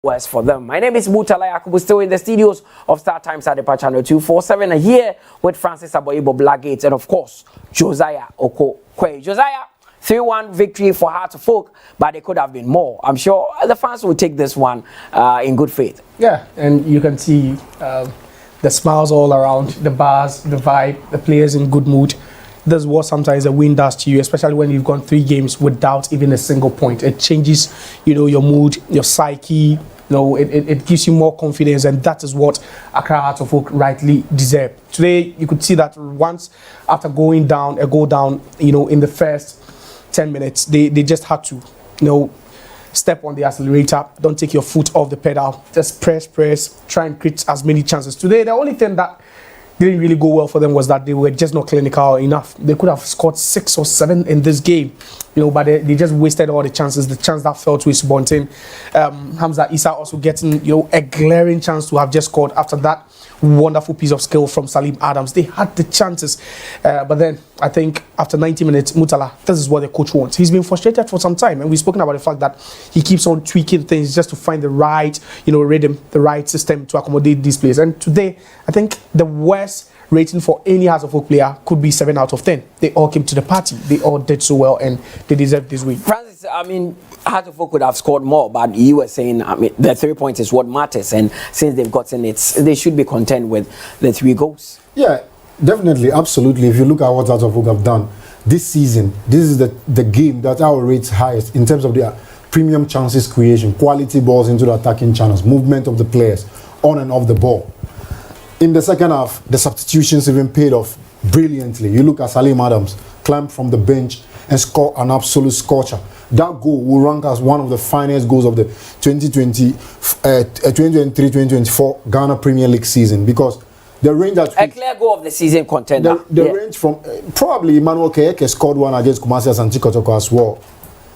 worse for them. My name is Mutala Yakubu, still in the studios of Star Times at the channel 247, and here with Francis Aboyibo Blackgates and of course Josiah Okokwe. Josiah, 3-1 victory for Heart of Folk, but it could have been more. I'm sure the fans will take this one in good faith. Yeah, and you can see the smiles all around, the bars, the vibe, the players in good mood. This is what sometimes a win does to you, especially when you've gone 3 games without even a single point. It changes, your mood, your psyche. It gives you more confidence, and that is what Accra Heart of Folk rightly deserve. Today, you could see that once after going down, a goal down, in the first 10 minutes, they just had to, step on the accelerator. Don't take your foot off the pedal. Just press, try and create as many chances. Today, the only thing that didn't really go well for them was that they were just not clinical enough. They could have scored 6 or 7 in this game, but they just wasted all the chances. The chance that fell to his Bontin. Hamza Issa also getting, a glaring chance to have just scored after that wonderful piece of skill from Salim Adams. They had the chances, but then I think after 90 minutes, Mutala, this is what the coach wants. He's been frustrated for some time, and we've spoken about the fact that he keeps on tweaking things just to find the right, rhythm, the right system to accommodate these players. And today, I think the worst rating for any Heart of Folk player could be 7 out of 10. They all came to the party. They all did so well, and they deserve this win. Francis, Heart of Folk could have scored more, but you were saying, the 3 points is what matters, and since they've gotten it, they should be content with the 3 goals. Yeah, definitely, absolutely. If you look at what Heart of Folk have done this season, this is the game that our rates highest in terms of their premium chances creation, quality balls into the attacking channels, movement of the players on and off the ball. In the second half, the substitutions even paid off brilliantly. You look at Salim Adams, climb from the bench and score an absolute scorcher. That goal will rank as one of the finest goals of the 2023-2024 Ghana Premier League season, because the range at a clear goal of the season contender. The range from probably Emmanuel Keyeke scored one against Kumasi Asante Kotoko as well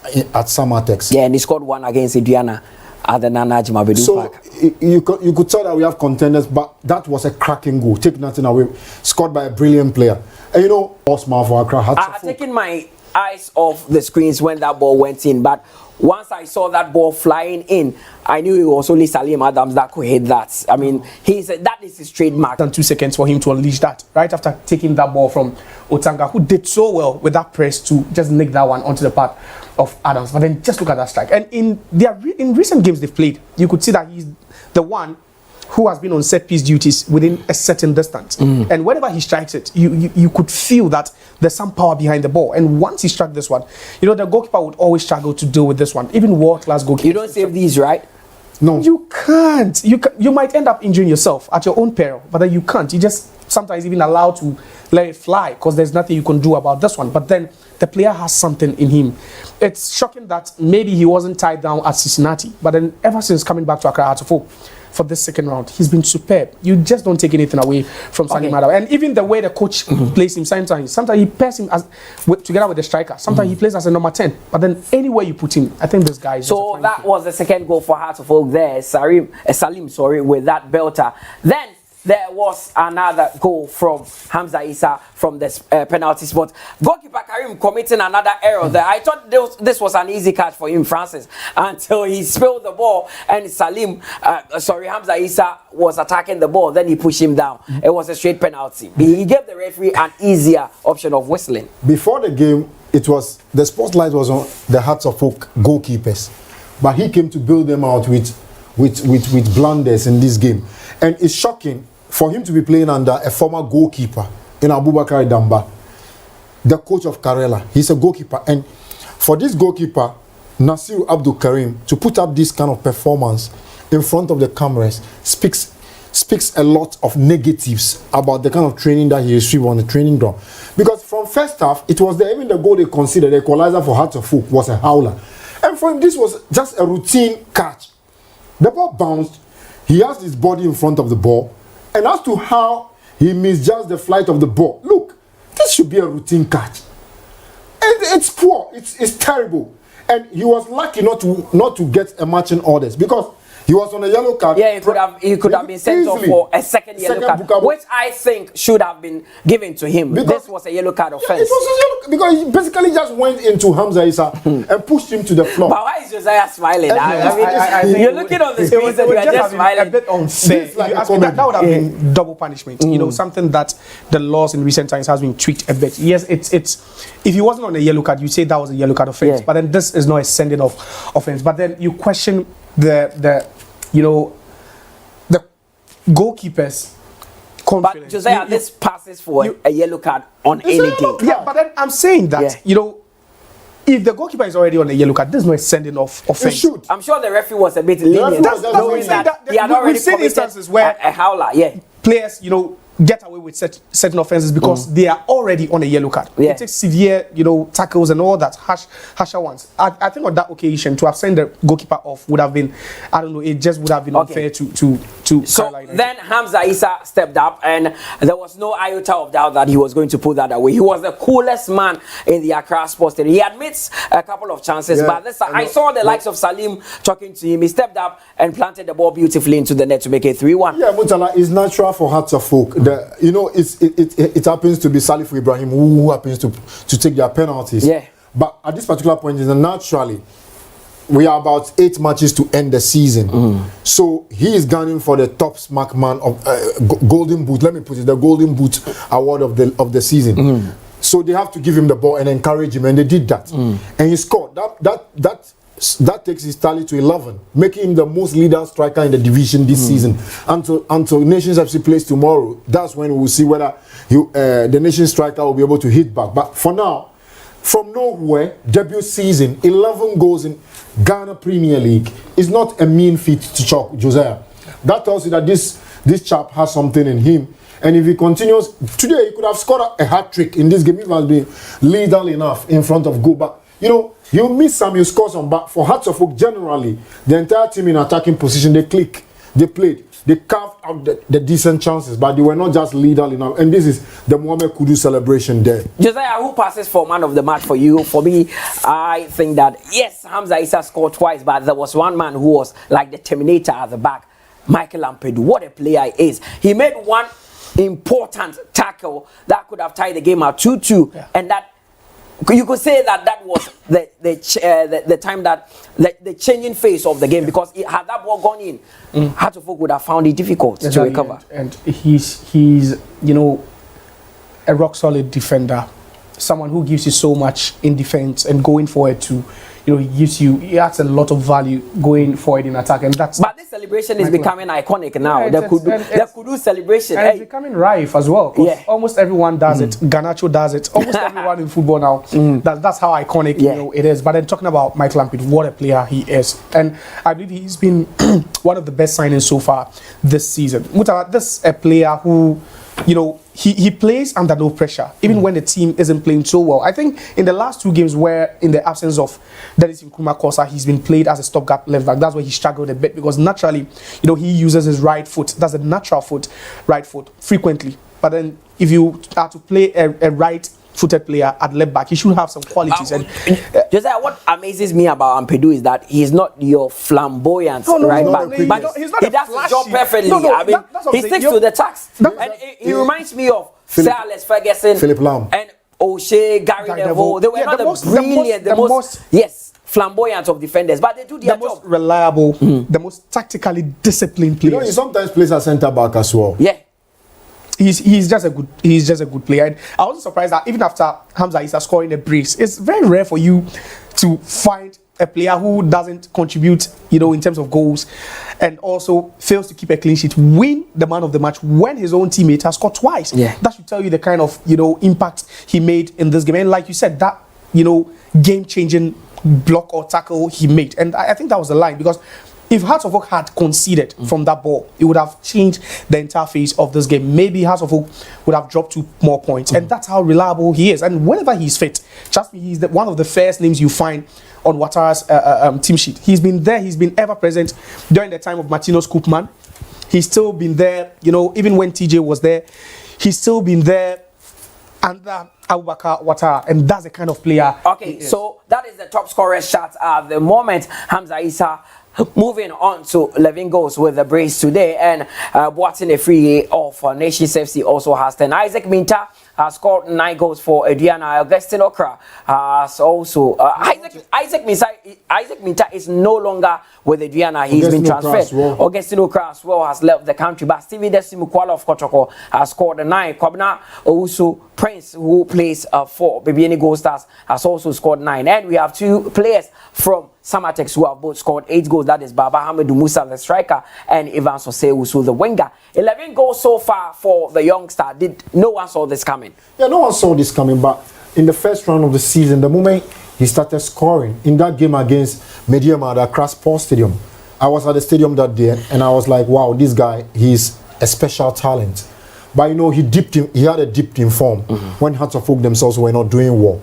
at Samatex. Yeah, and he scored one against Indiana at the Nana Jimabedu Park. You could tell that we have contenders, but that was a cracking goal. Take nothing away. Scored by a brilliant player. And Osman for Accra had taken my eyes off the screens when that ball went in, but once I saw that ball flying in, I knew it was only Salim Adams that could hit that. That is his trademark. And 2 seconds for him to unleash that, right after taking that ball from Otanga, who did so well with that press to just nick that one onto the path of Adams. But then just look at that strike. And in recent games they've played, you could see that he's the one who has been on set piece duties within a certain distance. And whenever he strikes it, you could feel that there's some power behind the ball. And once he struck this one, the goalkeeper would always struggle to deal with this one. Even world-class goalkeepers. You don't save these, right? No. You can't. You might end up injuring yourself at your own peril, but then you can't. You just sometimes even allow to let it fly because there's nothing you can do about this one. But then the player has something in him. It's shocking that maybe he wasn't tied down at Cincinnati, but then ever since coming back to Accra Heart of Folk for this second round, he's been superb. You just don't take anything away from Salim Adams. And even the way the coach plays him, sometimes he pairs him together with the striker. Sometimes he plays as a number 10. But then anywhere you put him, I think this guy is. So that was the second goal for Heart of Folk there. Salim, with that belter. Then there was another goal from Hamza Issa from the penalty spot. Goalkeeper Karim committing another error there. I thought this was an easy catch for him, Francis, until he spilled the ball and Hamza Issa was attacking the ball. Then he pushed him down. It was a straight penalty. He gave the referee an easier option of whistling. Before the game, the spotlight was on the Hearts of Folk goalkeepers, but he came to build them out with blunders in this game. And it's shocking for him to be playing under a former goalkeeper in Abubakar Damba, the coach of Karela. He's a goalkeeper. And for this goalkeeper, Nasir Abdul Karim, to put up this kind of performance in front of the cameras speaks a lot of negatives about the kind of training that he received on the training ground. Because from first half, it was even the goal they considered, the equalizer for Hearts of Folk, was a howler. And for him, this was just a routine catch. The ball bounced. He has his body in front of the ball. And as to how he misjudged the flight of the ball, look, this should be a routine catch. And it's poor. It's terrible. And he was lucky not to get a matching orders, because He was on a yellow card. Yeah, he could have been sent off for a second yellow card, which I think should have been given to him. Because this was a yellow card offense. It was a yellow, because he basically just went into Hamza Issa and pushed him to the floor. But why is Josiah smiling? I mean, you're looking on the screen and you're just smiling. A bit unfair. That would have been double punishment. You know, something that the laws in recent times has been tweaked a bit. Yes, it's if he wasn't on a yellow card, you say that was a yellow card offense. But then this is not a sending off offense. But then you question the goalkeeper's confidence. But Josiah, this passes for a yellow card on any game. Yeah, but then I'm saying that, if the goalkeeper is already on a yellow card, this is not a sending off offense. It should. I'm sure the referee was a bit lenient. That's knowing that he had already seen instances where a howler, players, get away with certain offenses because they are already on a yellow card. It takes severe, tackles and all that, harsher ones. I think on that occasion, to have sent the goalkeeper off would have been, I don't know, it just would have been unfair to So then Hamza Issa stepped up, and there was no iota of doubt that he was going to put that away. He was the coolest man in the Accra Sports Stadium. He admits a couple of chances, but this I saw the likes of Salim talking to him. He stepped up and planted the ball beautifully into the net to make it 3-1. Yeah, Mutala, it's natural for Hearts of Folk. It happens to be Salif Ibrahim who happens to take their penalties. Yeah. But at this particular point, naturally, we are about 8 matches to end the season. So he is gunning for the top markman of Golden Boot. Let me put it, the Golden Boot award of the season. So they have to give him the ball and encourage him, and they did that. And he scored. That takes his tally to 11, making him the most leader striker in the division this season. Until Nations FC plays tomorrow, that's when we will see whether the Nations striker will be able to hit back. But for now, from nowhere, debut season, 11 goals in Ghana Premier League is not a mean feat to chalk, Josiah. That tells you that this chap has something in him. And if he continues, today he could have scored a hat-trick in this game. He must be lethal enough in front of goal. But, you miss some, you score some. But for Hearts of Oak, generally, the entire team in attacking position, they click, they played, they carved out the decent chances, but they were not just lethal enough. And this is the Mohamed Kudu celebration there. Josiah, who passes for man of the match for you? For me, I think that, yes, Hamza Issa scored twice, but there was one man who was like the Terminator at the back, Michael Ampedu. What a player he is. He made one important tackle that could have tied the game at 2-2, and that you could say that was the time that the changing phase of the game, because had that ball gone in, Hearts of Oak would have found it difficult to recover. And he's a rock solid defender, someone who gives you so much in defense and going forward to. He adds a lot of value going forward in attack, and that's. But this celebration is becoming iconic now. The Kudu celebration, and it's becoming rife as well. Almost everyone does it. Garnacho does it. Almost everyone in football now. That's how iconic it is. But then talking about Michael Ampedu, what a player he is, and I believe he's been one of the best signings so far this season. Mutala, this is a player who. He plays under no pressure, even when the team isn't playing so well. I think in the last 2 games where, in the absence of Dennis Nkrumah Kosa, he's been played as a stopgap left back. That's where he struggled a bit, because naturally, he uses his right foot. That's a natural right foot, frequently. But then, if you are to play a right-footed player at left back, he should have some qualities. Josiah, what amazes me about Ampedu is that he's not your flamboyant right back, but he does the job perfectly. He sticks to the task, and he reminds me of Sir Alex Ferguson, Philip Lam, and O'Shea, Gary Neville. They were not the most flamboyant of defenders, but they do their job. The most reliable, the most tactically disciplined players. He sometimes plays as centre back as well. Yeah. He's just a good player. And I wasn't surprised that even after Hamza Issa scoring a brace, it's very rare for you to find a player who doesn't contribute, in terms of goals, and also fails to keep a clean sheet, win the man of the match when his own teammate has scored twice. Yeah. That should tell you the kind of impact he made in this game. And like you said, that game-changing block or tackle he made, and I think that was the line, because if Hearts of Oak had conceded from that ball, it would have changed the entire phase of this game. Maybe Hearts of Oak would have dropped 2 more points. And that's how reliable he is. And whenever he's fit, trust me, he's one of the first names you find on Ouattara's team sheet. He's been there. He's been ever present during the time of Martino's Koopman. He's still been there, even when TJ was there. He's still been there under Abubakar Ouattara, and that's the kind of player. Okay, so that is the top scorer shot at the moment. Hamza Issa Moving on to 11 goals with the brace today, and watching a free of Nations FC also has 10. Isaac Minta has scored 9 goals for Adriana. Augustine Okra has also Isaac Minta is no longer with Adriana. He's been transferred. Augustine Okra as well has left the country, but Stevie Desimukwala of Kotoko has scored 9. Kwabena Owusu Prince, who plays for Bibiani Gold Stars, has also scored 9. And we have 2 players from Samatex who have both scored 8 goals. That is Baba Hamidou Musa, the striker, and Ivan Sosewusu, the winger. 11 goals so far for the youngster. No one saw this coming? Yeah, no one saw this coming, but in the first round of the season, the moment he started scoring in that game against Mediama at Accra Sports Stadium, I was at the stadium that day, and I was like, wow, this guy, he's a special talent. But you know, he had a dip in form when Hearts of Oak themselves were not doing well.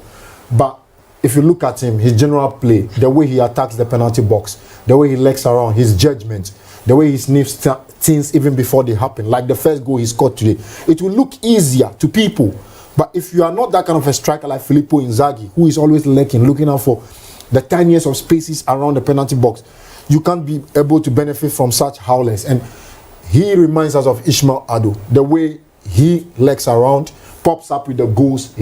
But if you look at him, his general play, the way he attacks the penalty box, the way he legs around, his judgment, the way he sniffs things even before they happen, like the first goal he scored today, it will look easier to people. But if you are not that kind of a striker like Filippo Inzaghi, who is always looking out for the tiniest of spaces around the penalty box, you can't be able to benefit from such howlers. And he reminds us of Ishmael Ado, the way he legs around, pops up with the goals.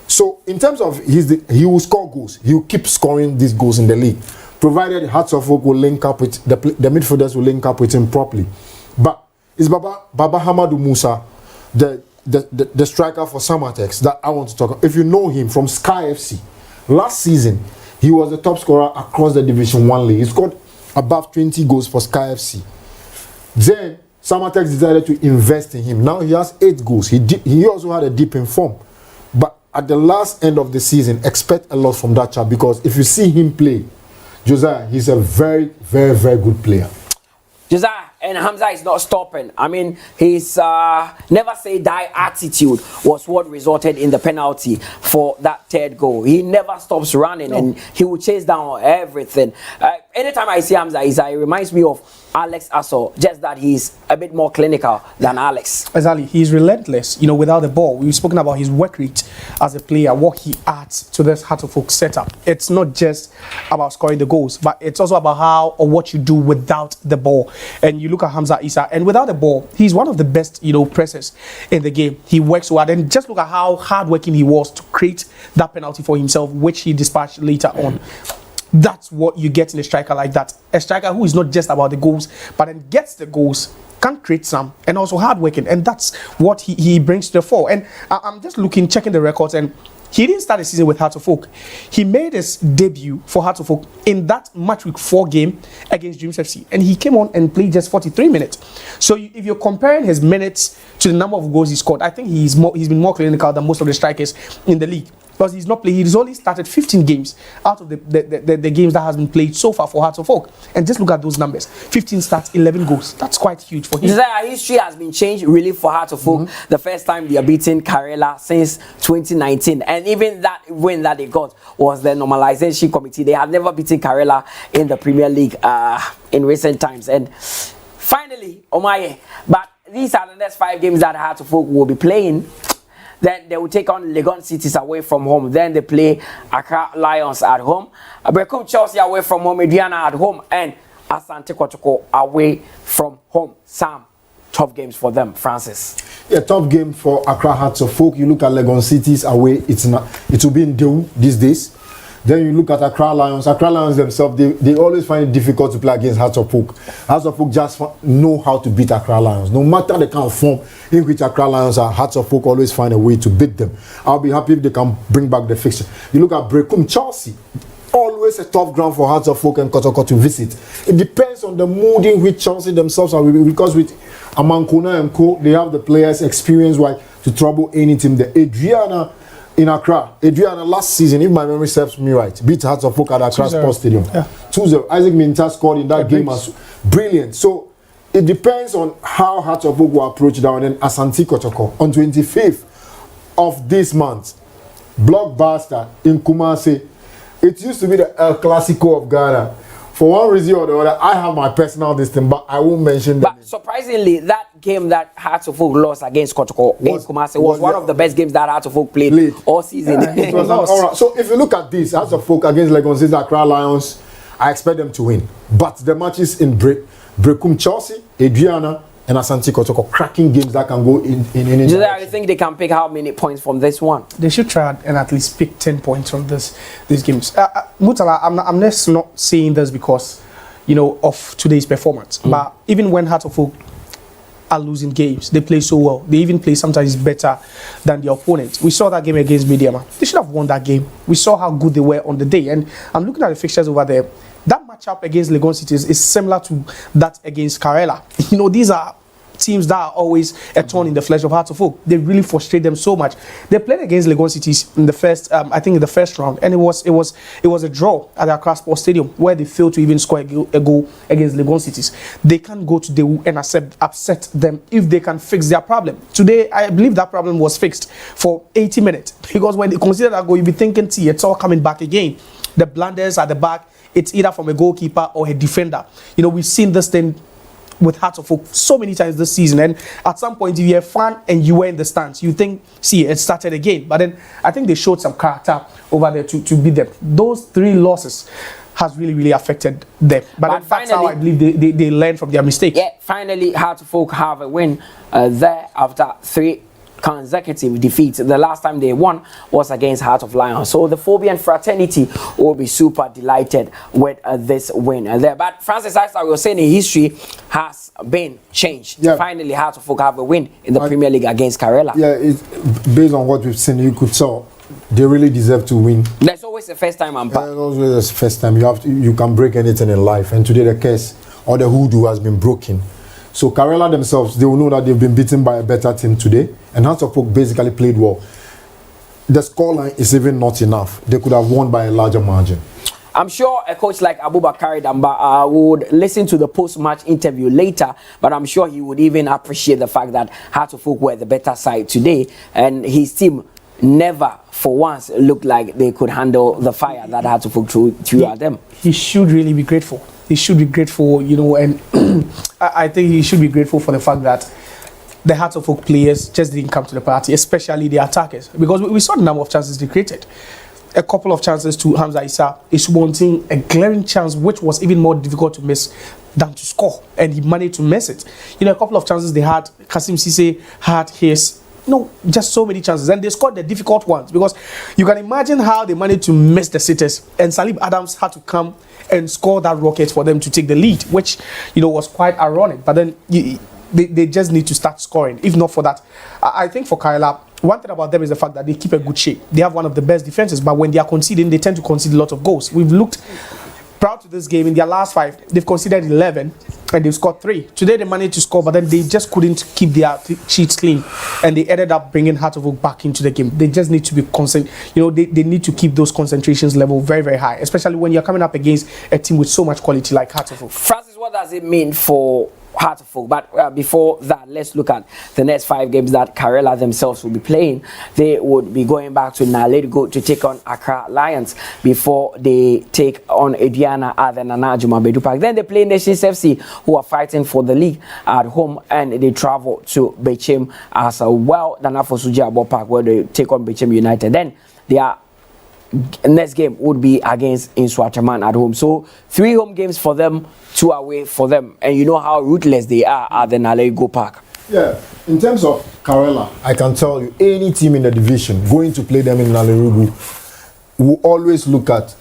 So in terms of he will score goals. He will keep scoring these goals in the league, provided Hearts of Oak will link up with the midfielders will link up with him properly. But it's Baba Hamidou Musa, the striker for Samatex, that I want to talk about. If you know him from Sky FC, last season he was the top scorer across the Division 1 league. He scored above 20 goals for Sky FC. Then Samatex decided to invest in him. Now he has 8 goals. He also had a dip in form. But at the last end of the season, expect a lot from that chap, because if you see him play, Josiah, he's a very, very, very good player. Josiah, and Hamza is not stopping. I mean, his never say die attitude was what resulted in the penalty for that 3rd goal. He never stops running, and he will chase down everything. Anytime I see Hamza, he reminds me of Alex Asso, just that he's a bit more clinical than Alex. Exactly, he's relentless. You know, without the ball, we've spoken about his work rate as a player, what he adds to this Hearts of Oak setup. It's not just about scoring the goals, but it's also about how or what you do without the ball. And you look at Hamza Issa, and without the ball, he's one of the best, pressers in the game. He works hard, and just look at how hardworking he was to create that penalty for himself, which he dispatched later on. That's what you get in a striker like that. A striker who is not just about the goals, but then gets the goals, can create some, and also hardworking. And that's what he brings to the fore. And I'm just checking the records, and he didn't start the season with Hearts of Oak. He made his debut for Hearts of Oak in that match week 4 game against Dreams FC. And he came on and played just 43 minutes. So if you're comparing his minutes to the number of goals he scored, I think he's been more clinical than most of the strikers in the league. Because he's not played, he's only started 15 games out of the games that has been played so far for Hearts of Oak. And just look at those numbers. 15 starts, 11 goals. That's quite huge for him. History has been changed really for Hearts of Oak. The first time they are beating Karela since 2019. And even that win that they got was the normalization committee. They have never beaten Karela in the Premier League in recent times. And finally, Omaye. But these are the next 5 games that Hearts of Oak will be playing. Then they will take on Legon Cities away from home. Then they play Accra Lions at home. Brekum Chelsea away from home. Indiana at home. And Asante Kotoko away from home. Sam, tough games for them, Francis. Yeah, tough game for Accra Hearts of Oak. You look at Legon Cities away. It will be in Dew these days. Then you look at Accra Lions. Accra Lions themselves, they always find it difficult to play against Hearts of Oak. Hearts of Oak just know how to beat Accra Lions. No matter the kind of form in which Accra Lions are, Hearts of Oak always find a way to beat them. I'll be happy if they can bring back the fixture. You look at Brekum Chelsea. Always a tough ground for Hearts of Oak and Kotoko to visit. It depends on the mood in which Chelsea themselves are, because with Amankona and Co, they have the players experience-wise to trouble any team. The Adriana in Accra, last season, if my memory serves me right, beat Hearts of Oak at Accra Sports Stadium. 2-0. Isaac Minta scored in that game as brilliant. So it depends on how Hearts of Oak will approach that. And then Asante Kotoko on 25th of this month, Blockbuster in Kumasi. It used to be the El Clasico of Ghana. For one reason or the other, I have my personal distinct, but I won't mention that. But surprisingly, that game that Hearts of Oak lost against Kotoko in Kumasi was one of the best games that Hearts of Oak played all season. It was all right. So if you look at this, Hearts of Oak against Legon Cities, Accra Lions, I expect them to win. But the matches in Brecum, Chelsea, Adriana, and Asante Kotoko, cracking games that can go in any Do you think they can pick how many points from this one? They should try and at least pick 10 points from these games. Mutala, I'm just not saying this because, of today's performance. But even when Heart of Oak are losing games, they play so well. They even play sometimes better than the opponent. We saw that game against Mediama. They should have won that game. We saw how good they were on the day. And I'm looking at the fixtures over there. That matchup against Legon City is similar to that against Karela. These are teams that are always a thorn in the flesh of Heart of Oak. They really frustrate them so much. They played against Legon City in the first, in the first round, and it was a draw at the Accra Sports Stadium where they failed to even score a goal against Legon City. They can't go to Daewoo and upset them if they can fix their problem. Today, I believe that problem was fixed for 80 minutes because when they consider that goal, you'll be thinking, see, it's all coming back again. The blunders at the back. It's either from a goalkeeper or a defender. We've seen this thing with Heart of Oak so many times this season. And at some point, if you're a fan and you were in the stands, you think, see, it started again. But then I think they showed some character over there to beat them. Those 3 losses has really, really affected them. But that's how I believe they learn from their mistake. Yeah, finally, Heart of Oak have a win there after 3 consecutive defeats. The last time they won was against Heart of Lion. So the Phobian fraternity will be super delighted with this win there. But Francis, as I was saying, history has been changed. Yeah. Finally, Heart of Oak have a win in the Premier League against Karela. Yeah, based on what we've seen, you could tell they really deserve to win. There's always a first time and back. There's always a first time. You can break anything in life, and today the curse or the hoodoo has been broken. So Karela themselves, they will know that they've been beaten by a better team today. And Heart of Oak basically played well. The scoreline is even not enough. They could have won by a larger margin. I'm sure a coach like Abubakar Damba would listen to the post-match interview later, but I'm sure he would even appreciate the fact that Heart of Oak were the better side today, and his team never for once looked like they could handle the fire that Heart of Oak threw at them. He should really be grateful. He should be grateful, and I think he should be grateful for the fact that the Heart of Oak players just didn't come to the party, especially the attackers, because we saw the number of chances they created. A couple of chances to Hamza Issa is wanting a glaring chance, which was even more difficult to miss than to score, and he managed to miss it. A couple of chances they had, Kasim Cisse had his. Just so many chances, and they scored the difficult ones, because you can imagine how they managed to miss the sitters, and Salim Adams had to come and score that rocket for them to take the lead, which was quite ironic. But then they just need to start scoring. If not for that, I think for Karela, one thing about them is the fact that they keep a good shape. They have one of the best defenses, but when they are conceding, they tend to concede a lot of goals. We've looked proud to this game. In their last 5, they've conceded 11 and they've scored 3. Today they managed to score, but then they just couldn't keep their sheets clean, and they ended up bringing Heart of Oak back into the game. They just need to be they need to keep those concentrations level very, very high, especially when you're coming up against a team with so much quality like Heart of Oak. Francis, what does it mean for Heart of Oak? But before that, let's look at the next 5 games that Karela themselves will be playing. They would be going back to Naledigo to take on Accra Lions before they take on Ediana at the Nana Juma Bedu Park. Then they play Nations FC, who are fighting for the league at home, and they travel to Bechem as well, Nana Fosuji Abo Park, where they take on Bechem United. Then their next game would be against Inswaterman at home. So 3 home games for them, 2 away for them, and you know how ruthless they are at the Nalego Park. Yeah, in terms of Karela, I can tell you, any team in the division going to play them in Nalerugu will always look at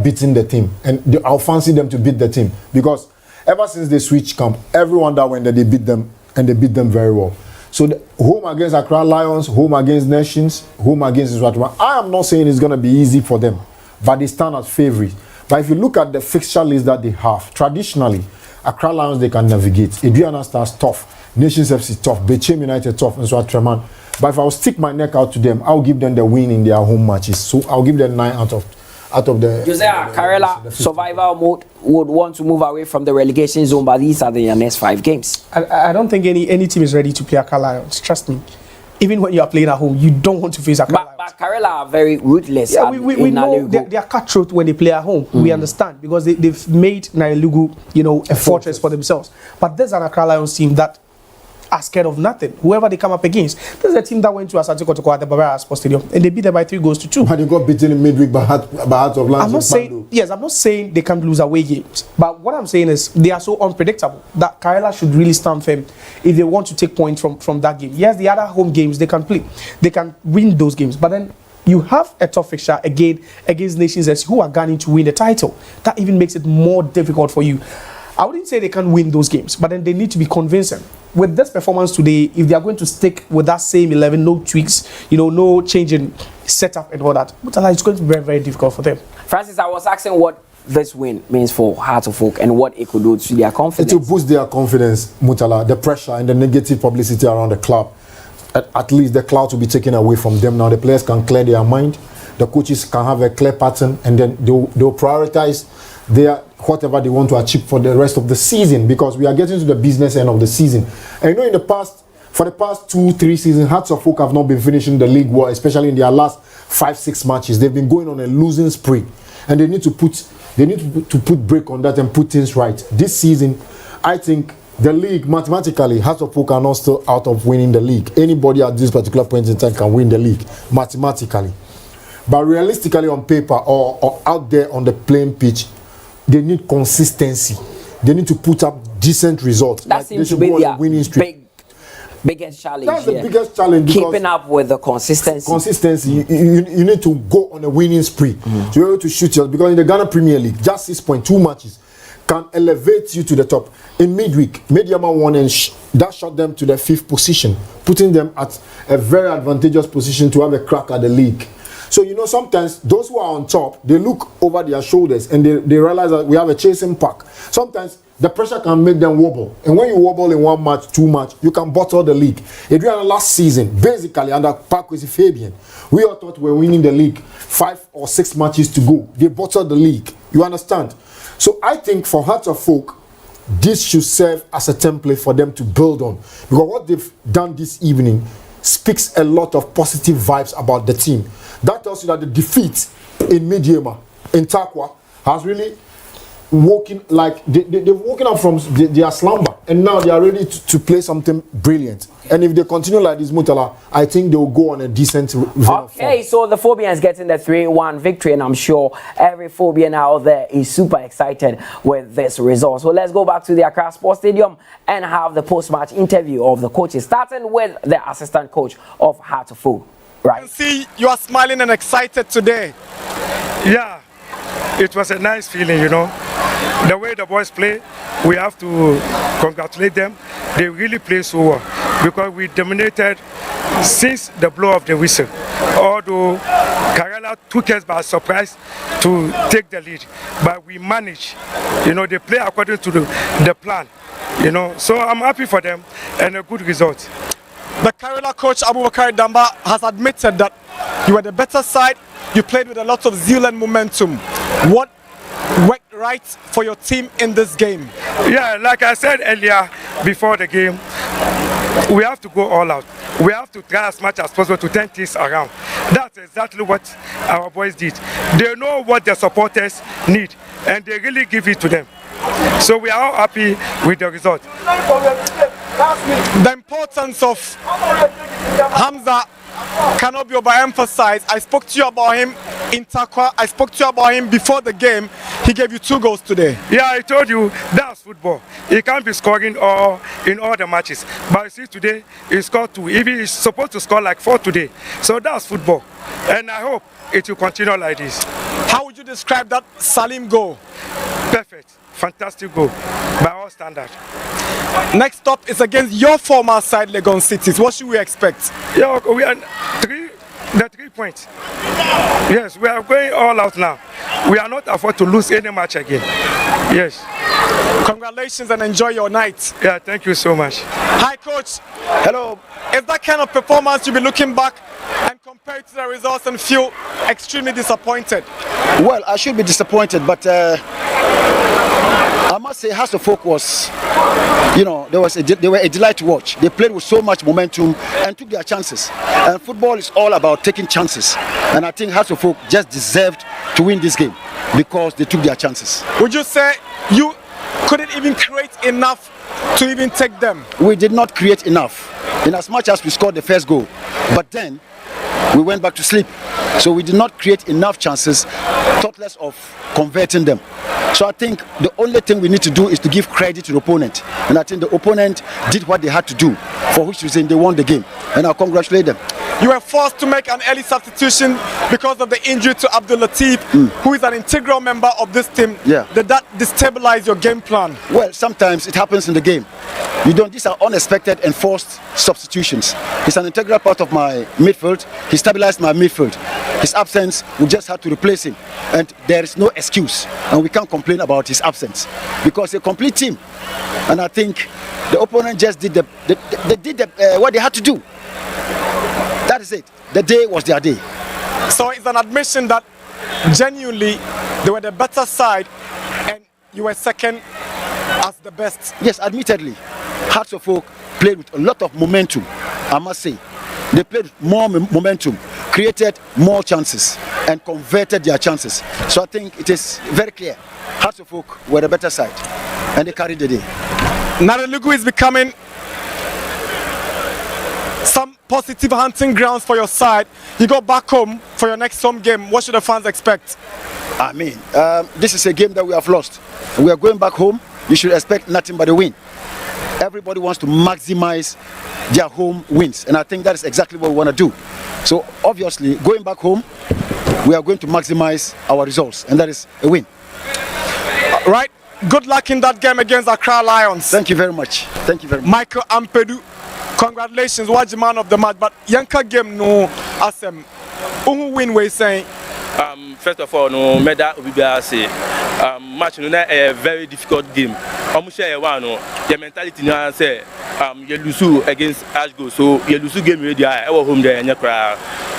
beating the team, and I'll fancy them to beat the team, because ever since they switched camp, everyone that went there, they beat them, and they beat them very well. So home against Accra Lions, home against Nations, home against Iswatuma. I am not saying it's going to be easy for them, but they stand as favorites. But if you look at the fixture list that they have, traditionally, Accra Lions, they can navigate. Adriana Stars, tough. Nations FC, tough. Bechem United, tough. And Iswatuma. But if I'll stick my neck out to them, I'll give them the win in their home matches. So I'll give them 9 out of the... You say Karela survival mode would want to move away from the relegation zone, but these are their next 5 games. I don't think any team is ready to play Accra Lions. Trust me. Even when you are playing at home, you don't want to face Accra Lions. But Karela are very ruthless. Yeah, we know they are cutthroat when they play at home. We understand, because they've made Nailugu, a fortress for themselves. But there's an Accra Lions team that are scared of nothing. Whoever they come up against. There's a team that went to Asante Kotoko at the Barra Sports Stadium and they beat them by 3-2. But they got beaten in midweek by Heart of Lions. I'm not saying they can't lose away games. But what I'm saying is they are so unpredictable that Karela should really stand firm if they want to take points from that game. Yes, the other home games they can play. They can win those games. But then you have a tough fixture again against nations who are gunning to win the title. That even makes it more difficult for you. I wouldn't say they can win those games, but then they need to be convincing. With this performance today, if they are going to stick with that same 11, no tweaks, no change in setup and all that, it's going to be very, very difficult for them. Francis, I was asking what this win means for Hearts of Oak and what it could do to their confidence. It will boost their confidence, Mutala, the pressure and the negative publicity around the club. At least the cloud will be taken away from them now. The players can clear their mind. The coaches can have a clear pattern and then they'll prioritize whatever they want to achieve for the rest of the season, because we are getting to the business end of the season. And for the past 2-3 seasons, Hearts of Oak have not been finishing the league well, especially in their last 5-6 matches. They've been going on a losing spree, and they need to put break on that and put things right. This season, I think the league, mathematically, Hearts of Oak are not still out of winning the league. Anybody at this particular point in time can win the league, mathematically. But realistically on paper or out there on the playing pitch, they need consistency. They need to put up decent results. That seems to be their biggest challenge. That's the biggest challenge. Keeping up with the consistency. You need to go on a winning spree to be able to shoot yourself. Because in the Ghana Premier League, just 6.2 matches can elevate you to the top. In midweek, Mediama won and that shot them to the 5th position, putting them at a very advantageous position to have a crack at the league. So, sometimes those who are on top, they look over their shoulders and they realize that we have a chasing pack. Sometimes the pressure can make them wobble. And when you wobble in 1 match, 2 match, you can bottle the league. Adriana last season, basically under Pakwesi Fabian, we all thought we were winning the league. 5 or 6 matches to go. They bottled the league. You understand? So I think for Hearts of Oak, this should serve as a template for them to build on. Because what they've done this evening speaks a lot of positive vibes about the team. That tells you that the defeat in Mediama, in Takwa, has really woken, like they've woken up from their slumber, and now they are ready to play something brilliant. And if they continue like this, Mutala, I think they will go on a decent run. Okay, so the Phobians getting the 3-1 victory, and I'm sure every Phobian out there is super excited with this result. So let's go back to the Accra Sports Stadium and have the post-match interview of the coaches, starting with the assistant coach of Hearts of Oak. Right. I can see you are smiling and excited today. Yeah, it was a nice feeling, The way the boys play, we have to congratulate them. They really play so well because we dominated since the blow of the whistle. Although Karela took us by surprise to take the lead, but we managed. They play according to the plan. So I'm happy for them and a good result. The Karela coach Abubakar Damba has admitted that you were the better side. You played with a lot of zeal and momentum. What worked right for your team in this game? Yeah, like I said earlier before the game, we have to go all out. We have to try as much as possible to turn things around. That's exactly what our boys did. They know what their supporters need and they really give it to them. So we are all happy with the result. The importance of Hamza cannot be overemphasized. I spoke to you about him in Takwa. I spoke to you about him before the game. He gave you 2 goals today. Yeah, I told you that's football. He can't be scoring in all the matches. But you see today, he scored 2. If he's supposed to score like 4 today. So that's football. And I hope it will continue like this. How would you describe that Salim goal? Perfect. Fantastic goal by all standards. Next up is against your former side, Legon Cities. What should we expect? Yeah, we are 3 points. Yes, we are going all out now. We are not afford to lose any match again. Yes. Congratulations and enjoy your night. Yeah, thank you so much. Hi, coach. Hello. Is that kind of performance you'll be looking back and compare it to the results and feel extremely disappointed? Well, I should be disappointed, but I must say Hearts of Oak was, they were a delight to watch. They played with so much momentum and took their chances. And football is all about taking chances. And I think Hearts of Oak just deserved to win this game because they took their chances. Would you say you couldn't even create enough to even take them? We did not create enough, in as much as we scored the first goal. But then we went back to sleep. So we did not create enough chances, thoughtless of converting them. So I think the only thing we need to do is to give credit to the opponent. And I think the opponent did what they had to do, for which reason they won the game. And I congratulate them. You were forced to make an early substitution because of the injury to Abdul Latif, who is an integral member of this team. Yeah. Did that destabilize your game plan? Well, sometimes it happens in the game. These are unexpected and forced substitutions. He's an integral part of my midfield. He stabilized my midfield. His absence, we just had to replace him. And there is no excuse. And we can't complain about his absence. Because a complete team. And I think the opponent just did what they had to do. That is it. The day was their day. So it's an admission that genuinely they were the better side and you were second as the best. Yes, admittedly, Hearts of Oak played with a lot of momentum, I must say. They played with more momentum, created more chances, and converted their chances. So I think it is very clear. Hearts of Oak were the better side, and they carried the day. Naralugu is becoming some positive hunting grounds for your side. You go back home for your next home game. What should the fans expect? I mean, this is a game that we have lost. We are going back home. You should expect nothing but a win. Everybody wants to maximize their home wins, and I think that is exactly what we want to do. So obviously, going back home, we are going to maximize our results, and that is a win. Right. Good luck in that game against Accra Lions. Thank you very much. Thank you very much. Michael Ampedu, congratulations, what the man of the match. But Yanka game no asem. Who win we saying? First of all, no matter we say match no a very difficult game. Share one no the mentality now say you lose against Ashgo, so you lose game ready. Our home there and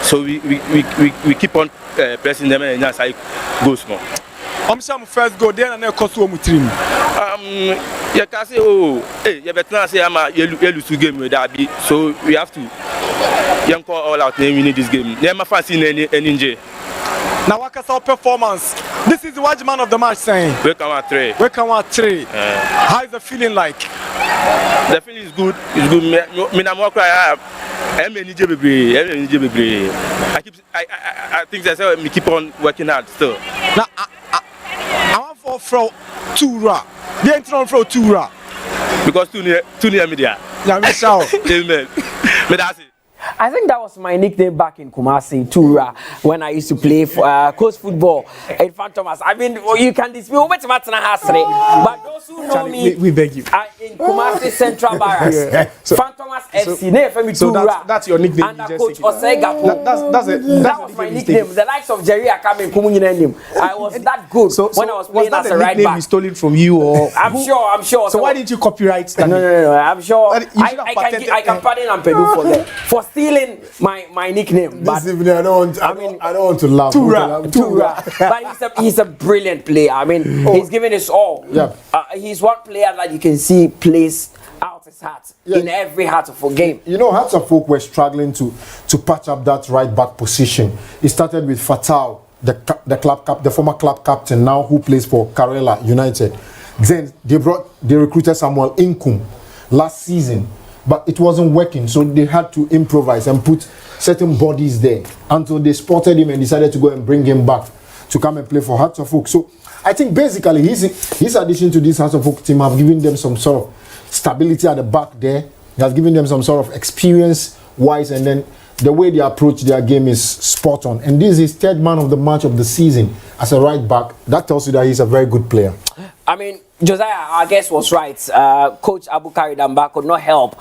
so we keep on pressing them and just goes more. First goal then and cost one team. You can say hey you better say you lose game with that, so we have to young call all out. We need this game. Never fancy any injury. Now what is our performance? This is what the man of the match saying. We come at 3. How is the feeling like? The feeling is good. It's good. Me na more cry. I think that's how we keep on working hard still. Now I want for 2 ra. The entry for 2 ra. Because too near media. Yeah, me shout. Amen. Me that's it. I think that was my nickname back in Kumasi, Tura, when I used to play for coast football in Fantomas. I mean, you can dispute but those who know me, we beg you. In Kumasi Central Barracks, Fantomas FC, so that's your nickname. And Coach Osega. That was my nickname. The likes of Jerry are coming. I was that good when I was playing as a right back. We stole it from you, or I'm sure. So why didn't you copyright that? No. I'm sure. I can pardon Ampedu for that. For stealing my nickname. This evening, I don't want to laugh. Tura. But he's a brilliant player. I mean, he's giving his all. Yeah. He's one player that you can see plays out his heart in every Hearts of Oak game. You know, Hearts of Oak were struggling to patch up that right back position. It started with Fatal, the former club captain now who plays for Karela United. Then they recruited Samuel Inkum last season. But it wasn't working, so they had to improvise and put certain bodies there until they spotted him and decided to go and bring him back to come and play for Hearts of Oak. So I think basically his addition to this Hearts of Oak team have given them some sort of stability at the back there. He has given them some sort of experience-wise, and then the way they approach their game is spot on. And this is third man of the match of the season as a right back. That tells you that he's a very good player. I mean, Josiah, our guest was right. Coach Abukari Damba could not help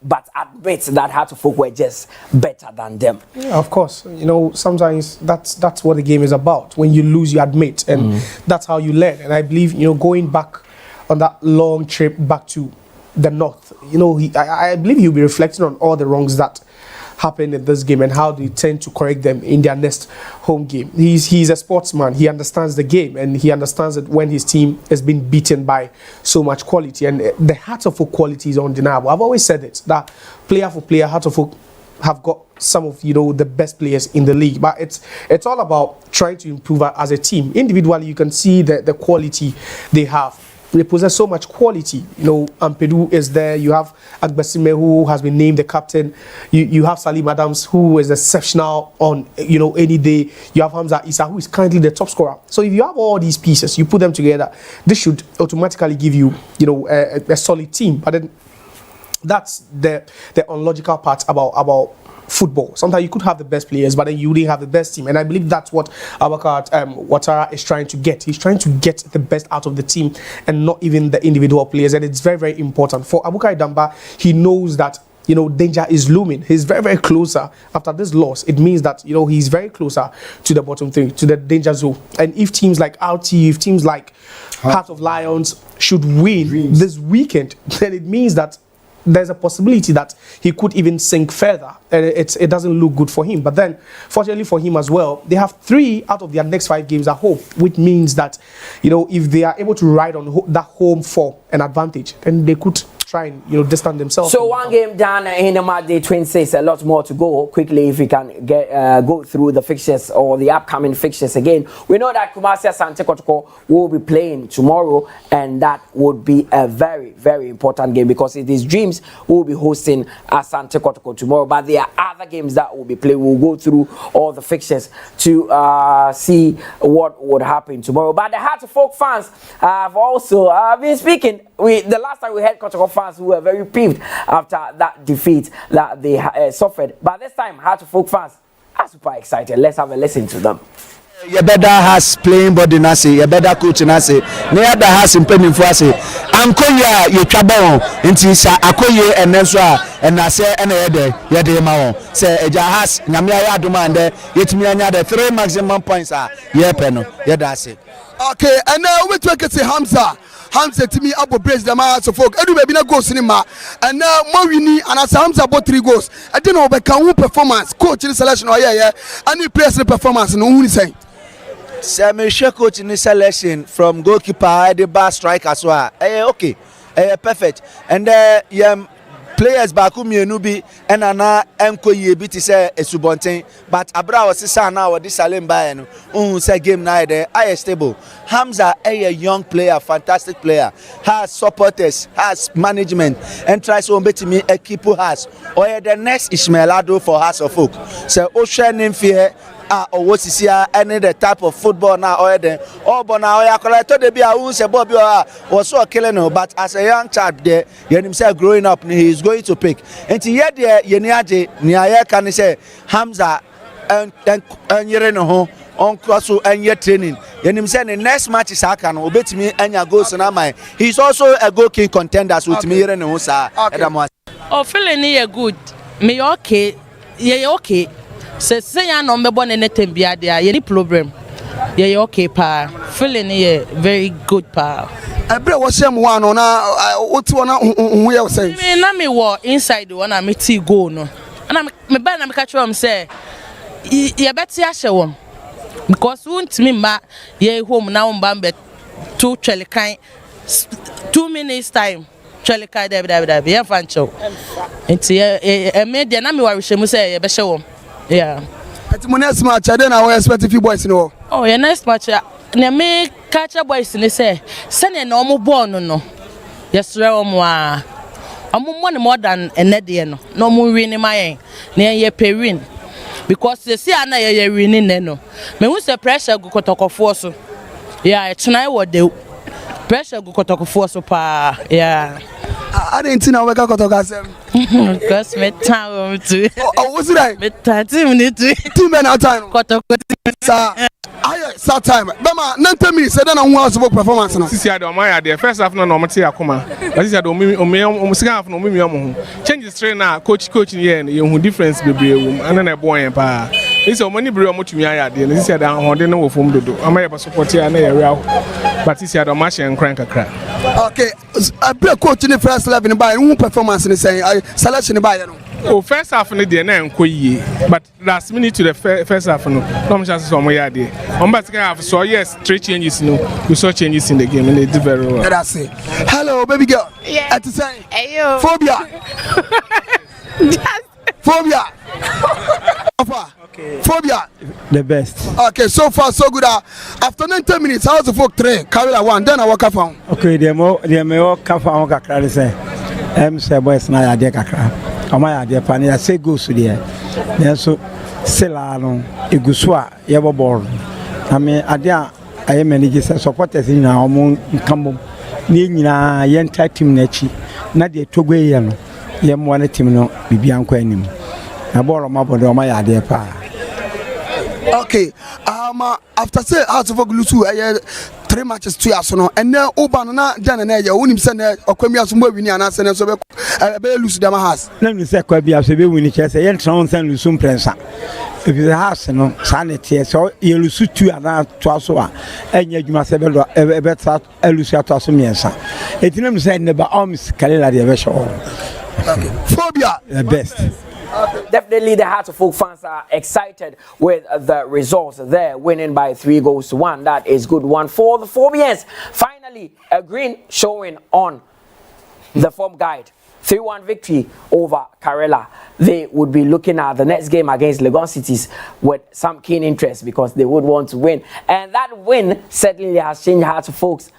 but admit that Hearts of Oak were just better than them. Yeah, of course. You know, sometimes that's what the game is about. When you lose, you admit, and that's how you learn. And I believe, you know, going back on that long trip back to the north, you know, I believe he'll be reflecting on all the wrongs that happened in this game and how they tend to correct them in their next home game. He's a sportsman. He understands the game, and he understands that when his team has been beaten by so much quality, and the Hearts of Oak quality is undeniable. I've always said it, that player for player, Hearts of Oak have got some of, you know, the best players in the league, but it's all about trying to improve as a team. Individually, you can see the quality they have. they possess so much quality. You know, Ampedu is there. You have Agbesime, who has been named the captain. You have Salim Adams, who is exceptional on, you know, any day. You have Hamza Issa, who is currently the top scorer. So if you have all these pieces, you put them together, this should automatically give you, you know, a solid team. But then that's the unlogical part about football. Sometimes you could have the best players, but then you didn't have the best team. And I believe that's what Abubakar Ouattara is trying to get. He's trying to get the best out of the team and not even the individual players. And it's very, very important. For Abubakar Damba, he knows that, you know, danger is looming. He's very, very closer. After this loss, it means that, you know, he's very closer to the bottom three, to the danger zone. And if teams like RT, if teams like Heart of Lions should win this weekend, then it means that there's a possibility that he could even sink further, and it doesn't look good for him. But then, fortunately for him as well, they have 3 out of their next 5 games at home, which means that, you know, if they are able to ride on that home form an advantage, then they could try and, you know, distance themselves. So one game done in the Matchday 26, a lot more to go. Quickly, if we can get go through the fixtures or the upcoming fixtures again. We know that Kumasi Asante Kotoko will be playing tomorrow, and that would be a very, very important game because it is Dreams who will be hosting Asante Kotoko tomorrow. But there are other games that will be played. We'll go through all the fixtures to see what would happen tomorrow. But the Heart of Folk fans have also been speaking. The last time we had Kotoko fans who were very peeved after that defeat that they suffered. But this time, Heart of Folk fans are super excited. Let's have a listen to them. You better has playing body nasi, you better coach nasi. Ne other has in penny for say. Ankoya you trouble into sa akoye and then so and I say and ya de ma won. Say eja has nyamia ya aduma and yetimi anya the 3 maximum points are ye peno. Ya da say. Okay, and now we talk to Hamza to me abo brace the man so folk edu baby na go cinema and now mo wini and as Hamza bought 3 goals I don't know but can performance coach in selection or yeah and you place the performance no who say Semi coach in the selection from goalkeeper the bar striker as well. Okay. Perfect. And players back who me nubi and ana enko ye biti say esubonten but abra was say now this Salim by no say game na there I stable. Hamza a young player, fantastic player, has supporters, has management and tries to bet me a keeper has or the next Ismail Ado for House of Folk. So Ocean in fear or what is here any the type of football now or then but now I collect the be a who say Bobby was so killing no but as a young child there himself growing up he is going to pick and here there yeniaje niaye can say Hamza and yere no ho on cross and your training yenim say the next match is aka no obetimi anya goals na my he's also a goal king contender so with me yere no sa oh feeling here good me okay yeah okay say ya no mbebo ne netem bia dia ye ni problem ye okay pa feeling here very good pa ebre wo sham one na oti wona hu ye say me na me wo inside one na me ti goal no na me ba na me catch am say ye beti ahye won because untimi ma ye home na umba mbe 2 chelikan 2 minutes time chelikan da ye fancho enti e media na me wa rehye mu say ye be hye won. Yeah. At my next match, I don't know where I expect a few boys no. Oh, your next match, me catch a boys in the say, send a normal born no. Yes, moi. I'm more than a nediano, no more winning my near ye perin. Because they see Anna ye winning no. Me who's the pressure go kotoko force. Yeah, tonight what the pressure go kotoko force pa. Yeah. I didn't know we got to because me time too. Oh, what's it? Me 30 minutes. 2 minutes time. Sir, I start time. Bema 90 minutes. I don't know who has work performance now. Sisi ado my idea. First half no mate akoma. But sisi ado me second half no me am ho. Change the strain na coach here you hu difference bebre wo. Ana na boy en pa. Sisi o mani bre o motumi ayade. Sisi ado ahode no wo fom dodo. Ama ye support ya na ye real. But sisi ado ma hye nkran kakra. Okay, I play coach in the first 11 by who performance in say selection by no. Oh, first half no dey na enko yie, but last minute to the first half no some chances for my idea. On second half so yes, 3 changes no. We saw changes in the game and they did very well. That's it. Hello baby girl. Yeah. At the same. Ayo. Phobia. Phobia. Papa. Okay. Phobia. The best. Okay, so far so good. After 90 minutes, how's the folk 3? Karela 1, then I walk up on. Okay, they may walk up on Kakra. Say boys na ya de kakra. Ama ya de pa na say go so there. Then so sela no eguso a ye bobol. I mean ade a aye manage say supporters ni na omo nkambom. Ni nyina ye enta team na chi. Na de togwe ye no. Ye mo na team no bibia nkwa anim. Na ball ma bodo ma ya de pa. Okay, after say House of Oglusu, 3 matches to us, and then Obana, Jan and Aya, wouldn't send a Quemia Sumbo Winnie and Asan, so be loose them has. Let me say, Quabia, so be winning chess, a young son, and Lusum Prensa. If it's a house, no sanity, so you lose 2 and not Twasoa, and yet you must have a better Lucia Twasumiensa. It didn't say never almost Karela the Vesho. Phobia, the best. Definitely the Hearts of Folk fans are excited with the results there, winning by 3-1. That is good one for the Phobians. Finally, a green showing on the form guide. 3-1 victory over Karela. They would be looking at the next game against Legon Cities with some keen interest because they would want to win. And that win certainly has changed Hearts of Folk's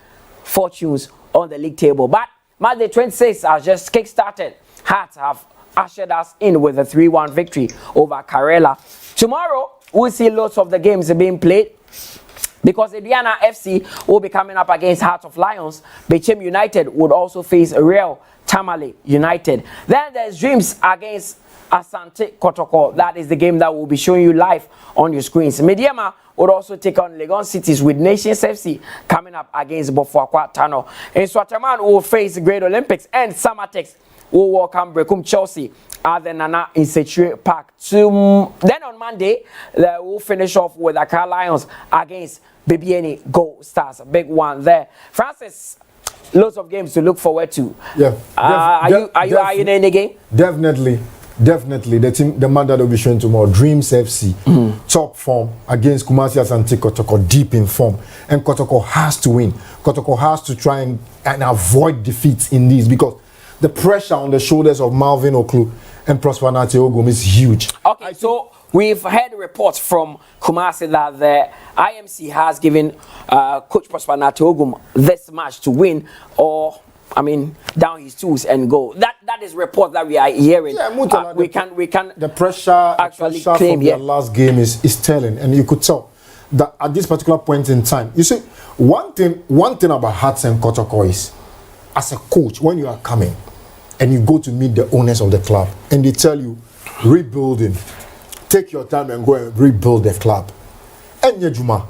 fortunes on the league table. But Matchday 26 has just kick-started. Hearts have ushered us in with a 3-1 victory over Karela. Tomorrow, we'll see lots of the games being played because Aduana FC will be coming up against Heart of Lions. Bechem United would also face Real Tamale United. Then there's Dreams against Asante Kotoko. That is the game that will be showing you live on your screens. Mediema would also take on Legon Cities with Nations FC coming up against Bofuakwa Tano. In Swataman will face Great Olympics and Samatex will welcome Brekum Chelsea at the Nana in Century Park. Then on Monday, we'll finish off with Accra Lions against BBN Gold Stars. A big one there. Francis, lots of games to look forward to. Yeah. Are you in any game? Definitely. The man that will be showing tomorrow, Dreams FC, top form against Kumasi Asante Kotoko, deep in form. And Kotoko has to win. Kotoko has to try and avoid defeats in these because the pressure on the shoulders of Malvin Oklu and Prosper Nate Ogum is huge. Okay, so we've heard reports from Kumasi that the IMC has given Coach Prosper Nate Ogum this match to win or, down his tools and go. That is report that we are hearing. Yeah, we can. The pressure claim, from the last game is telling, and you could tell that at this particular point in time. You see, one thing about Hearts and Kotoko is, as a coach, when you are coming and you go to meet the owners of the club and they tell you rebuilding, take your time and go and rebuild the club. And Yejuma,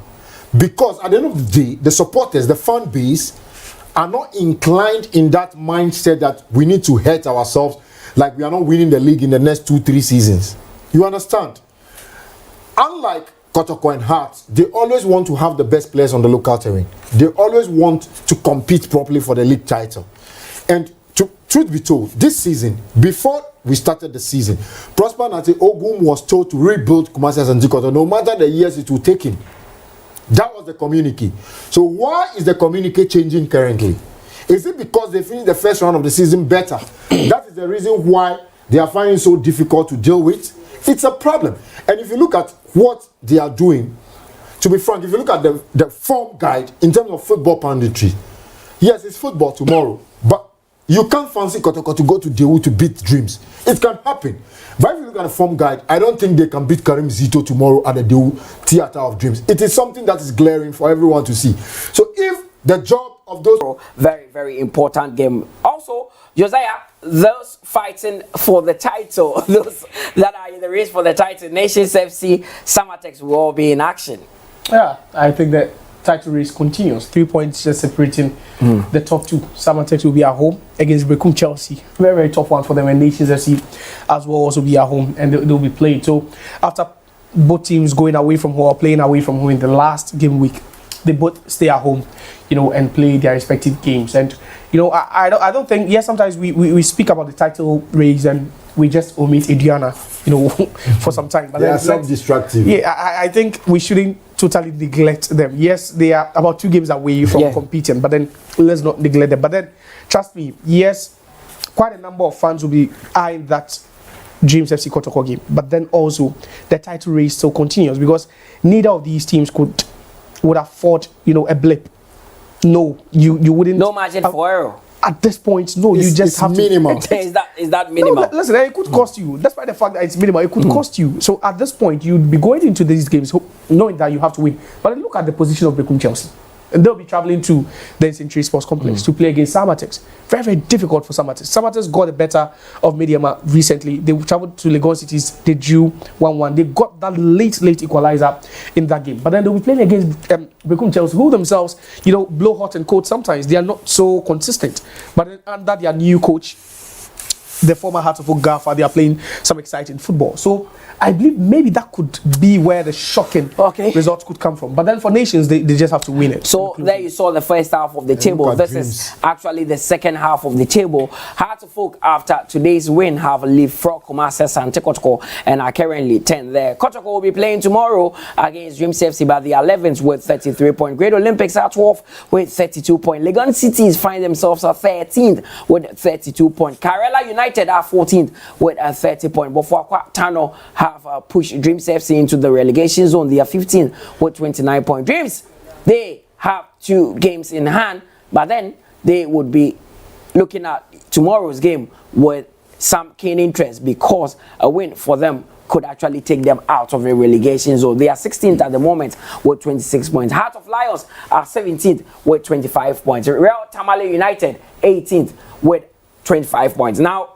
because at the end of the day, the supporters, the fan base, are not inclined in that mindset that we need to hurt ourselves like we are not winning the league in the next 2-3 seasons. You understand? Unlike Kotoko and Hearts, they always want to have the best players on the local terrain. They always want to compete properly for the league title. And truth be told, this season, before we started the season, Prosper Nate Ogum was told to rebuild Kumasi Asante Kotoko no matter the years it will take him. That was the communique. So why is the communique changing currently? Is it because they finished the first round of the season better? That is the reason why they are finding it so difficult to deal with. It's a problem. And if you look at what they are doing, to be frank, if you look at the form guide in terms of football punditry, yes, it's football tomorrow, but you can't fancy Kotoko to go to Dewu to beat Dreams. It can happen. But if you look at the form guide, I don't think they can beat Karim Zito tomorrow at the Dewu Theatre of Dreams. It is something that is glaring for everyone to see. So if the job of those... Very, very important game. Also, Josiah, those fighting for the title, those that are in the race for the title, Nations FC, Samatex will all be in action. Yeah, I think that title race continues. 3 points just separating the top two. Samatex will be at home against Brekum Chelsea. Very, very tough one for them. And Nations FC as well also be at home and they'll be played. So after both teams going away from home or playing away from home in the last game week, they both stay at home, and play their respective games. And I don't think, yes, sometimes we speak about the title race and we just omit Aduana, for some time. But they are self-destructive. Yeah, I think we shouldn't totally neglect them. Yes, they are about 2 games away from competing, but then let's not neglect them. But then, trust me, yes, quite a number of fans will be eyeing that Dreams FC Kotoko game, but then also the title race still continues because neither of these teams would afford, a blip. No, you wouldn't. No margin for error. At this point, no, you just have minimal. to. Is that minimal? No, listen, it could cost you. Despite the fact that it's minimal, it could cost you. So at this point, you'd be going into these games knowing that you have to win. But look at the position of Bekum Chelsea. And they'll be traveling to the Century Sports Complex to play against Samatex. Very, very difficult for Samatex. Samatex got the better of Mediama recently. They traveled to Legon Cities. They drew 1-1. They got that late equalizer in that game. But then they'll be playing against Bekum Chelsea, who themselves, blow hot and cold sometimes. They are not so consistent. But then under their new coach, the former Hearts of Oak Gaffer, they are playing some exciting football. So I believe maybe that could be where the shocking results could come from. But then for Nations, they just have to win it. So there you saw the first half of the table. This is actually the second half of the table. Hearts of Oak, after today's win, have leapfrogged Kumasi and Kotoko and are currently 10 there. Kotoko will be playing tomorrow against Dreams FC by the 11th with 33 points. Great Olympics are 12th with 32 points. Legon Cities find themselves at 13th with 32 points. Karela United are 14th with 30 points. Bofokwa Tano have pushed Dreams FC into the relegation zone. They are 15th with 29 points. Dreams, they have 2 games in hand, but then they would be looking at tomorrow's game with some keen interest because a win for them could actually take them out of the relegation zone. They are 16th at the moment with 26 points. Heart of Lions are 17th with 25 points. Real Tamale United 18th with 25 points. Now,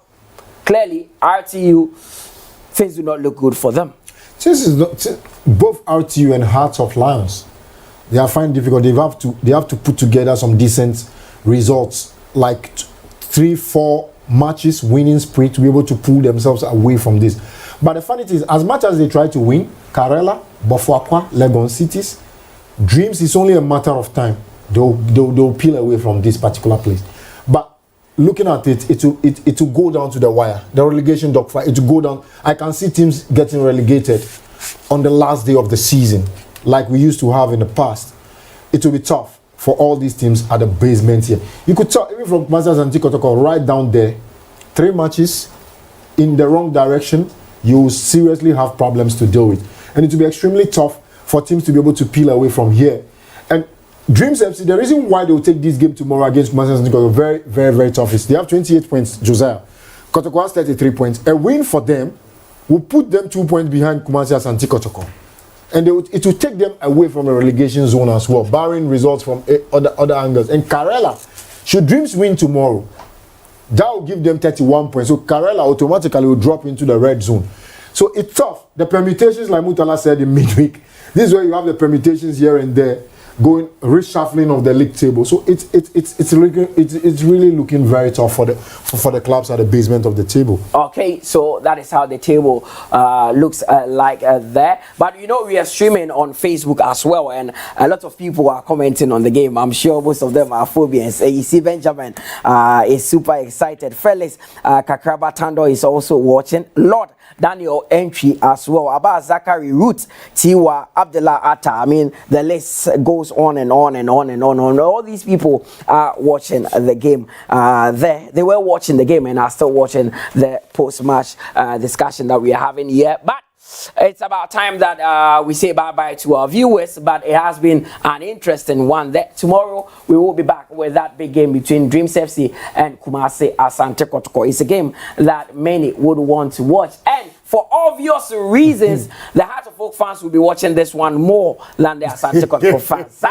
clearly, RTU, things do not look good for them. This is both RTU and Hearts of Lions. They are finding difficult. They have to put together some decent results, like 3-4 matches winning spree to be able to pull themselves away from this. But the funny thing is, as much as they try to win, Karela, Bofokwa, Legon Cities, Dreams is only a matter of time. They'll peel away from this particular place. But looking at it will go down to the wire. The relegation dogfight, it will go down. I can see teams getting relegated on the last day of the season, like we used to have in the past. It will be tough for all these teams at the basement here. You could tell, even from Masters and Tikotoko, right down there, 3 matches in the wrong direction, you will seriously have problems to deal with. And it will be extremely tough for teams to be able to peel away from here. And Dreams FC, the reason why they will take this game tomorrow against Kumasi and Tikotoko very, very, very tough is they have 28 points, Josiah. Kotoko has 33 points. A win for them will put them 2 points behind Kumasi and Tikotoko. And it will take them away from the relegation zone as well, barring results from other angles. And Karela, should Dreams win tomorrow, that will give them 31 points. So Karela automatically will drop into the red zone. So it's tough. The permutations, like Mutala said in midweek, this is where you have the permutations here and there, going reshuffling of the league table. So it's really looking very tough for the clubs at the basement of the table. Okay, so that is how the table looks like there. But we are streaming on Facebook as well, and a lot of people are commenting on the game. I'm sure most of them are phobians. You see Benjamin is super excited. Felix Kakraba Tando is also watching. Lord Daniel Entry as well. Abba Zachary Root, Tiwa, Abdullah Atta. I mean, the list goes on and on and on and on. All these people are watching the game there. They were watching the game and are still watching the post-match discussion that we are having here. But it's about time that we say bye-bye to our viewers, but it has been an interesting one. That tomorrow we will be back with that big game between Dreams FC and Kumasi Asante Kotoko. It's a game that many would want to watch, and for obvious reasons, the Heart of Oak fans will be watching this one more than the Asante Kotoko fans.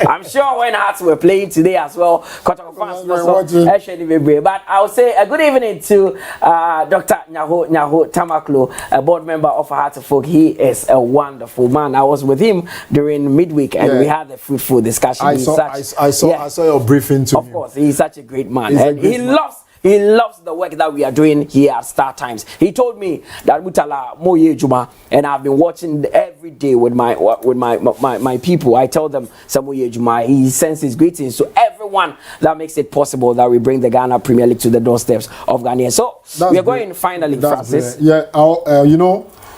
I'm sure when Hearts were playing today as well, Kotoko fans also actually. But I'll say a good evening to Dr. Nyaho Tamaklo, a board member of Heart of Oak. He is a wonderful man. I was with him during midweek and we had a fruitful discussion. I saw your briefing too. Of course, he's such a great man, and he loves the work that we are doing here at Star Times. He told me that Mutala Moye Juma, and I've been watching every day with my people. I tell them Samoye Juma. He sends his greetings to everyone that makes it possible that we bring the Ghana Premier League to the doorsteps of Ghana. So we are going finally, Francis.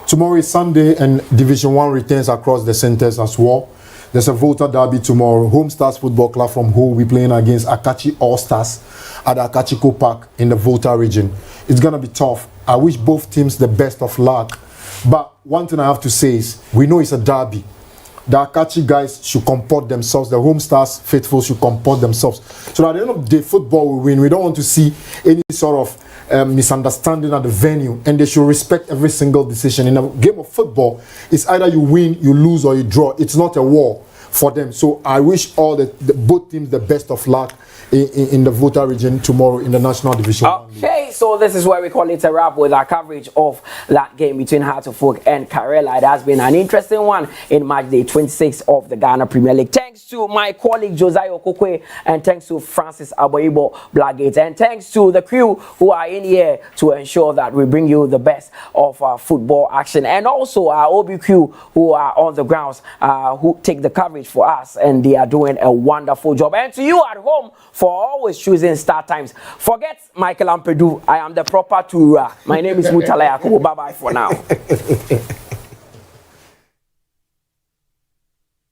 Tomorrow is Sunday and Division 1 returns across the centers as well. There's a Volta derby tomorrow. Home Stars Football Club from Hull will be playing against Akachi All Stars at Akachiko Park in the Volta region. It's going to be tough. I wish both teams the best of luck. But one thing I have to say is, we know it's a derby. The Akachi guys should comport themselves. The Home Stars faithful should comport themselves. So at the end of the day, football will win. We don't want to see any sort of misunderstanding at the venue. And they should respect every single decision. In a game of football, it's either you win, you lose, or you draw. It's not a war for them. So I wish all both teams the best of luck in the Volta region tomorrow in the National Division. Okay, so this is where we call it a wrap with our coverage of that game between Hearts of Oak and Karela. It has been an interesting one in Matchday 26 of the Ghana Premier League. Thanks to my colleague Josiah Okokwe, and thanks to Francis Aboibo Blackgate, and thanks to the crew who are in here to ensure that we bring you the best of football action, and also our OB crew who are on the grounds, who take the coverage for us, and they are doing a wonderful job. And to you at home for always choosing Star Times. Forget Michael Ampedu. I am the proper Tura. My name is Mutala Yakubu. Bye-bye for now.